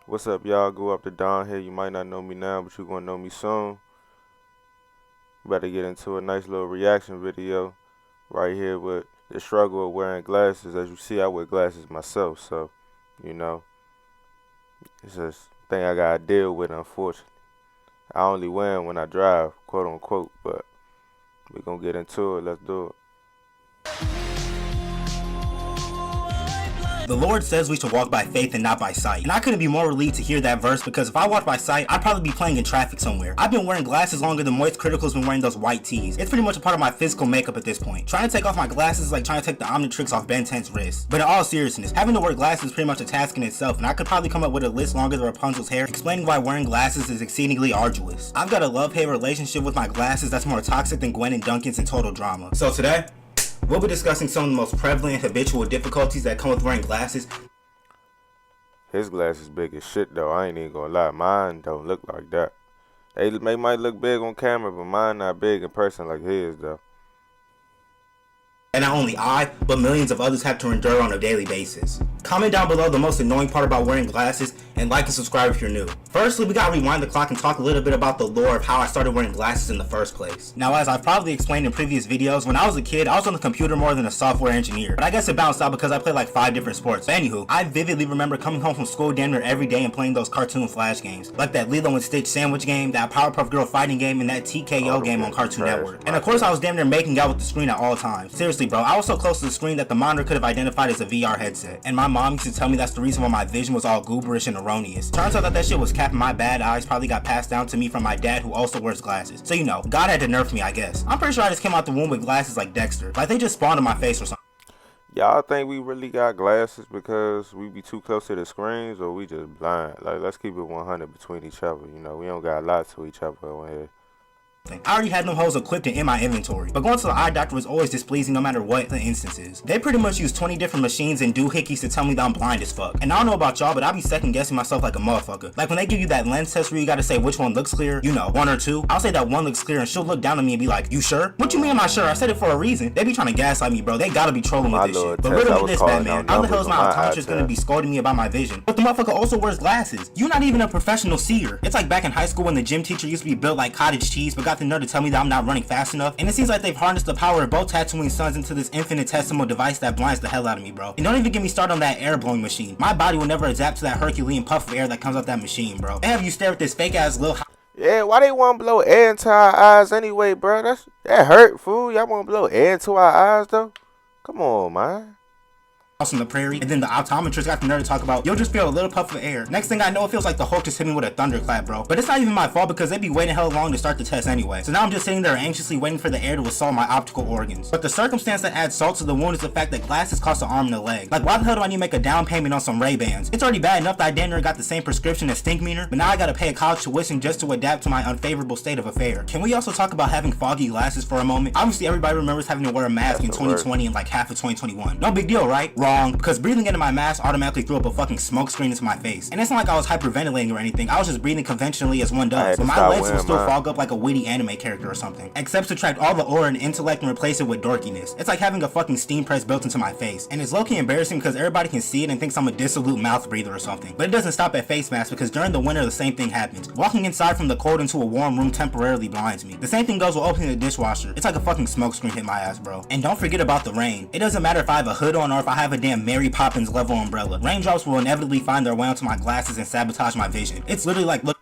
What's up, y'all? Go up to Don here. You might not know me now, but you're gonna know me soon. About to get into a nice little reaction video right here with the struggle of wearing glasses. As you see, I wear glasses myself, so you know it's just a thing I gotta deal with. Unfortunately, I only wear 'em when I drive, quote unquote. But we gonna get into it. Let's do it. The Lord says we should walk by faith and not by sight. And I couldn't be more relieved to hear that verse because if I walked by sight, I'd probably be playing in traffic somewhere. I've been wearing glasses longer than Moist Critical's been wearing those white tees. It's pretty much a part of my physical makeup at this point. Trying to take off my glasses is like trying to take the Omnitrix off Ben 10's wrist. But in all seriousness, having to wear glasses is pretty much a task in itself, and I could probably come up with a list longer than Rapunzel's hair explaining why wearing glasses is exceedingly arduous. I've got a love-hate relationship with my glasses that's more toxic than Gwen and Duncan's in Total Drama. So today, we'll be discussing some of the most prevalent and habitual difficulties that come with wearing glasses. His glasses big as shit though. I ain't even gonna lie. Mine don't look like that. They might look big on camera, but mine not big in person like his though. And not only I, but millions of others have to endure on a daily basis. Comment down below the most annoying part about wearing glasses, and like and subscribe if you're new. Firstly, we gotta rewind the clock and talk a little bit about the lore of how I started wearing glasses in the first place. Now, as I've probably explained in previous videos, when I was a kid, I was on the computer more than a software engineer. But I guess it bounced out because I played like 5 different sports. But anywho, I vividly remember coming home from school damn near every day and playing those cartoon Flash games. Like that Lilo and Stitch sandwich game, that Powerpuff Girl fighting game, and that TKO game on Cartoon Network. And of course, I was damn near making out with the screen at all times. Seriously, bro, I was so close to the screen that the monitor could have identified as a VR headset. And my mom used to tell me that's the reason why my vision was all gooberish and erroneous. Turns out that shit was cap, and my bad eyes probably got passed down to me from my dad, who also wears glasses. So you know, God had to nerf me, I guess. I'm pretty sure I just came out the womb with glasses like Dexter. Like they just spawned on my face or something. Y'all think we really got glasses because we be too close to the screens, or we just blind? Like, let's keep it 100 between each other. You know, we don't got a lot to each other on here. I already had them hoes equipped and in my inventory, but going to the eye doctor was always displeasing no matter what the instance is. They pretty much use 20 different machines and doohickeys to tell me that I'm blind as fuck. And I don't know about y'all, but I be second guessing myself like a motherfucker. Like when they give you that lens test where you gotta say which one looks clear, you know, 1 or 2. I'll say that one looks clear and she'll look down at me and be like, you sure? What you mean am I sure? I said it for a reason. They be trying to gaslight me, bro. They gotta be trolling with this shit. But riddle me this, Batman. How the hell is my optometrist gonna be scolding me about my vision? But the motherfucker also wears glasses. You're not even a professional seer. It's like back in high school when the gym teacher used to be built like cottage cheese, but got the nerve to tell me that I'm not running fast enough. And it seems like they've harnessed the power of both Tatooine sons into this infinitesimal device that blinds the hell out of me, bro. And don't even get me started on that air blowing machine. My body will never adapt to that Herculean puff of air that comes out that machine, bro. They have you stare at this fake ass little. Yeah, why they want to blow air into our eyes anyway, bro? That hurt, fool. Y'all want to blow air into our eyes though? Come on, man. House on the prairie, and then the optometrist got the nerve to talk about, you'll just feel a little puff of air. Next thing I know, it feels like the Hulk just hit me with a thunderclap, bro. But it's not even my fault because they be waiting hell long to start the test anyway. So now I'm just sitting there anxiously waiting for the air to assault my optical organs. But the circumstance that adds salt to the wound is the fact that glasses cost an arm and a leg. Like, why the hell do I need to make a down payment on some Ray-Bans? It's already bad enough that I damn near got the same prescription as Stinkmeaner, but now I gotta pay a college tuition just to adapt to my unfavorable state of affair. Can we also talk about having foggy glasses for a moment? Obviously, everybody remembers having to wear a mask in 2020 and like half of 2021. No big deal, right? Wrong, because breathing into my mask automatically threw up a fucking smoke screen into my face. And it's not like I was hyperventilating or anything. I was just breathing conventionally as one does. But my legs will still fog up like a witty anime character or something. Except subtract all the aura and intellect and replace it with dorkiness. It's like having a fucking steam press built into my face. And it's low-key embarrassing because everybody can see it and thinks I'm a dissolute mouth breather or something. But it doesn't stop at face masks because during the winter the same thing happens. Walking inside from the cold into a warm room temporarily blinds me. The same thing goes with opening the dishwasher. It's like a fucking smoke screen hit my ass, bro. And don't forget about the rain. It doesn't matter if I have a hood on or if I have a damn Mary Poppins level umbrella. Raindrops will inevitably find their way onto my glasses and sabotage my vision. It's literally like, look.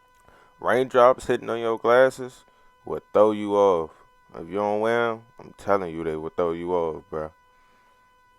Raindrops hitting on your glasses will throw you off. If you don't wear them, I'm telling you, they will throw you off, bro.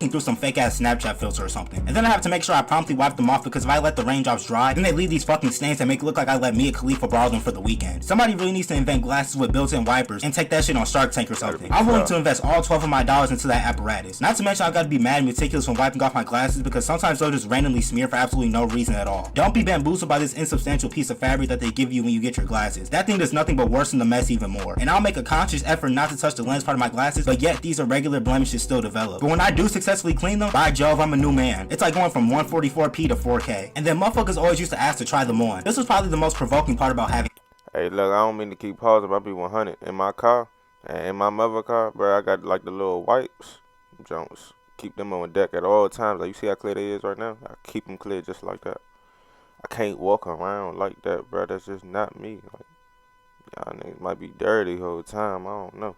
Through some fake ass Snapchat filter or something. And then I have to make sure I promptly wipe them off because if I let the raindrops dry, then they leave these fucking stains that make it look like I let Mia Khalifa borrow them for the weekend. Somebody really needs to invent glasses with built-in wipers and take that shit on Shark Tank or something. I'm willing to invest all 12 of my dollars into that apparatus. Not to mention I've got to be mad and meticulous when wiping off my glasses because sometimes they'll just randomly smear for absolutely no reason at all. Don't be bamboozled by this insubstantial piece of fabric that they give you when you get your glasses. That thing does nothing but worsen the mess even more. And I'll make a conscious effort not to touch the lens part of my glasses, but yet these irregular blemishes still develop. But when I do successfully clean them, by Jove, I'm a new man. It's like going from 144p to 4K. And then motherfuckers always used to ask to try them on. This was probably the most provoking part about having. Hey, look, I don't mean to keep pausing, but I be 100 in my car and in my mother car, bro. I got like the little wipes, Jones. Keep them on deck at all times. Like you see how clear they is right now. I keep them clear just like that. I can't walk around like that, bro. That's just not me. Like, y'all niggas might be dirty the whole time. I don't know.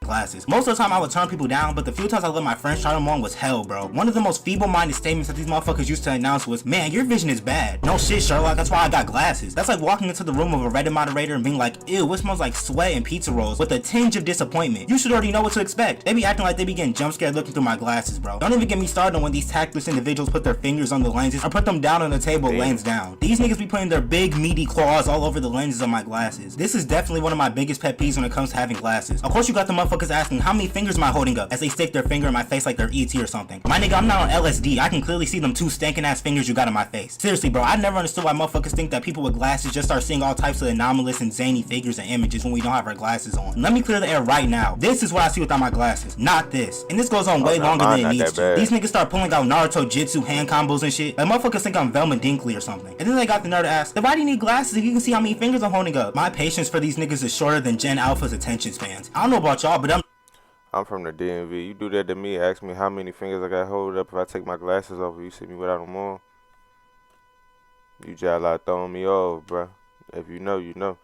Glasses. Most of the time I would turn people down, but the few times I let my friends try them on was hell, bro. One of the most feeble-minded statements that these motherfuckers used to announce was, man, your vision is bad. No shit, Sherlock, that's why I got glasses. That's like walking into the room of a Reddit moderator and being like, ew, it smells like sweat and pizza rolls, with a tinge of disappointment. You should already know what to expect. They be acting like they be getting jump scared looking through my glasses, bro. Don't even get me started on when these tactless individuals put their fingers on the lenses or put them down on the table, lens down. These niggas be putting their big meaty claws all over the lenses of my glasses. This is definitely one of my biggest pet peeves when it comes to having glasses. Of course you got the motherfuckers asking how many fingers am I holding up as they stick their finger in my face like they're ET or something. My nigga, I'm not on LSD. I can clearly see them two stankin' ass fingers you got in my face. Seriously, bro, I never understood why motherfuckers think that people with glasses just start seeing all types of anomalous and zany figures and images when we don't have our glasses on. Let me clear the air right now. This is what I see without my glasses, not this. And this goes on way longer than it needs to. These niggas start pulling out Naruto Jitsu hand combos and shit. Like motherfuckers think I'm Velma Dinkley or something. And then they got the nerve to ask, then why do you need glasses if you can see how many fingers I'm holding up? My patience for these niggas is shorter than Gen Alpha's attention spans. I don't know about y'all, but I'm from the DMV. You do that to me, ask me how many fingers I got hold up if I take my glasses off. You see me without them on. You just like throwing me off, bro. If you know, you know.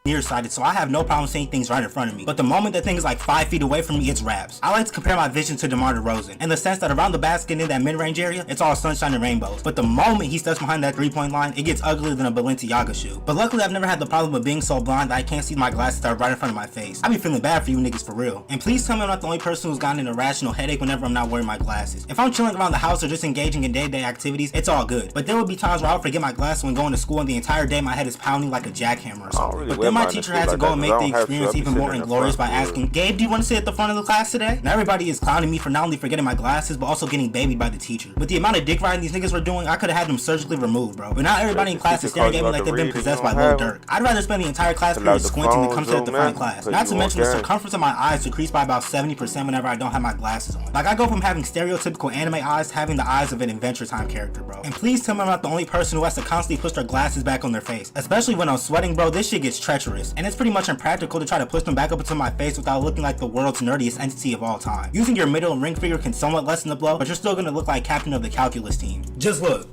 Nearsighted, so I have no problem seeing things right in front of me. But the moment that thing is like 5 feet away from me, it's raps. I like to compare my vision to DeMar DeRozan, in the sense that around the basket in that mid-range area, it's all sunshine and rainbows. But the moment he steps behind that three-point line, it gets uglier than a Balenciaga shoe. But luckily, I've never had the problem of being so blind that I can't see my glasses that are right in front of my face. I be feeling bad for you niggas for real. And please tell me I'm not the only person who's gotten an irrational headache whenever I'm not wearing my glasses. If I'm chilling around the house or just engaging in day-to-day activities, it's all good. But there will be times where I'll forget my glasses when going to school and the entire day my head is pounding like a jackhammer or something. But then my teacher has to go and make the experience even more inglorious by asking, Gabe, do you want to sit at the front of the class today? Now everybody is clowning me for not only forgetting my glasses, but also getting babied by the teacher. With the amount of dick riding these niggas were doing, I could have had them surgically removed, bro. But now everybody in class is staring at me like they've been possessed by Lil Durk. I'd rather spend the entire class period squinting than come sit at the front of class. Not to mention the circumference of my eyes decreased by about 70% whenever I don't have my glasses on. Like I go from having stereotypical anime eyes to having the eyes of an Adventure Time character, bro. And please tell me I'm not the only person who has to constantly push their glasses back on their face. Especially when I'm sweating, bro, this shit gets treacherous. And it's pretty much impractical to try to push them back up into my face without looking like the world's nerdiest entity of all time. Using your middle and ring finger can somewhat lessen the blow, but you're still gonna look like captain of the calculus team. Just look.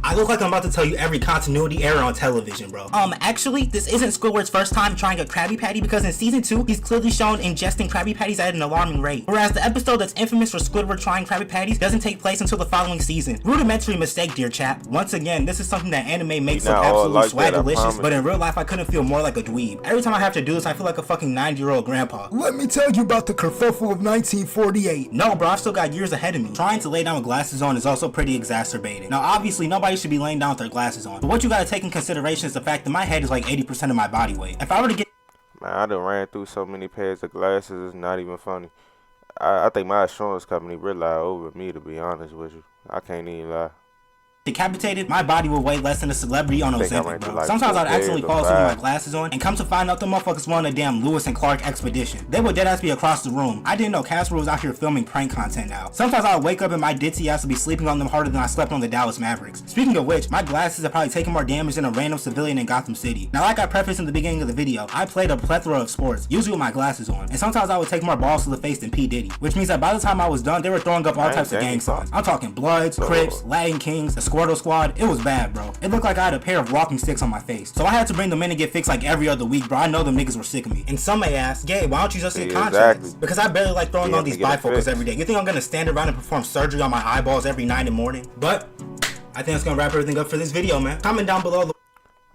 I look like I'm about to tell you every continuity error on television, bro. Actually, this isn't Squidward's first time trying a Krabby Patty because in season 2, he's clearly shown ingesting Krabby Patties at an alarming rate. Whereas the episode that's infamous for Squidward trying Krabby Patties doesn't take place until the following season. Rudimentary mistake, dear chap. Once again, this is something that anime makes look absolutely swaggerlicious, but in real life, I couldn't feel more like a dweeb. Every time I have to do this, I feel like a fucking 90-year-old grandpa. Let me tell you about the kerfuffle of 1948. No, bro, I've still got years ahead of me. Trying to lay down with glasses on is also pretty exacerbated. Now, obviously, nobody should be laying down with their glasses on. But what you gotta take in consideration is the fact that my head is like 80% of my body weight. If I were to get... Man, I done ran through so many pairs of glasses, it's not even funny. I think my insurance company really lied over me, to be honest with you. I can't even lie. Decapitated, my body will weigh less than a celebrity on Ozempic, bro. Sometimes I'd accidentally fall asleep with my glasses on and come to find out the motherfuckers were on a damn Lewis and Clark expedition. They would deadass be across the room. I didn't know Casper was out here filming prank content now. Sometimes I would wake up and my ditzy ass would be sleeping on them harder than I slept on the Dallas Mavericks. Speaking of which, my glasses have probably taken more damage than a random civilian in Gotham City. Now, like I prefaced in the beginning of the video, I played a plethora of sports, usually with my glasses on, and sometimes I would take more balls to the face than P. Diddy, which means that by the time I was done, they were throwing up all types of gang signs. I'm talking Bloods, Crips, Latin Kings, the Squirtle Squad. It was bad, bro. It looked like I had a pair of walking sticks on my face. So I had to bring them in and get fixed like every other week, bro. I know them niggas were sick of me. And some may ask, Gabe, why don't you just get contacts? Exactly. Because I barely like throwing on these bifocals every day. You think I'm gonna stand around and perform surgery on my eyeballs every night and morning? But I think that's gonna wrap everything up for this video, man. Comment down below.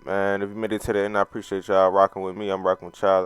Man, if you made it to the end, I appreciate y'all rocking with me. I'm rocking with y'all.